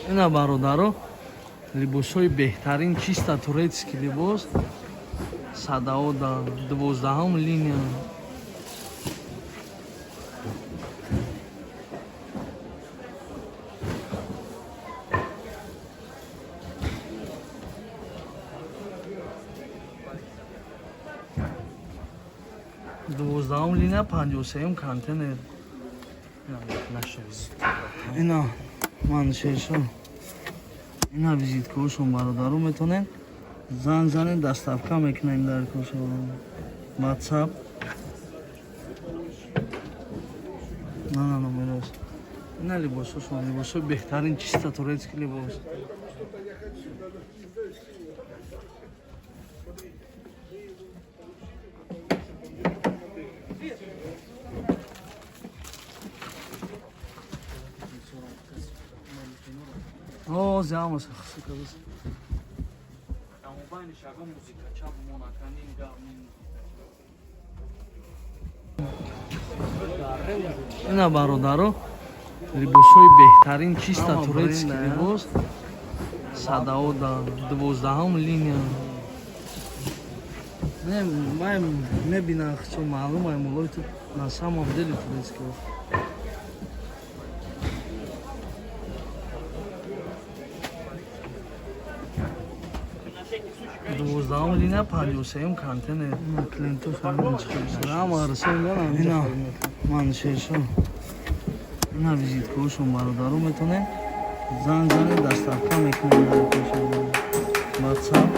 اینا برادرو لباسای بهترین چیستا تورецкий لباس صداو در 12 لینیا دوازدهم لینیا 53 کانتینر اینا منشهشون اینا ویزیتکارشون برادرو میتونن زن زنین دستافکا میکنن در کشون واتساپ نه میراز اینا لباسشون لباسو بهترین چیستا تورецкий لباس О, зямося, хсикавс. Там убайни шага музика, чаб монаканин гавнин. Ина бародаро либосои беҳтарин чиста турецкий либос садао дар 12 линия. Ман мебинам чо маълум ай молои ту на самом деле турецкий. 12 линия 53 контейнер клиентов салам арсен اینا منشهشون اینا ویزیتکارشون برادرو میتونن زن دستافکا میکنن در کشون واتساپ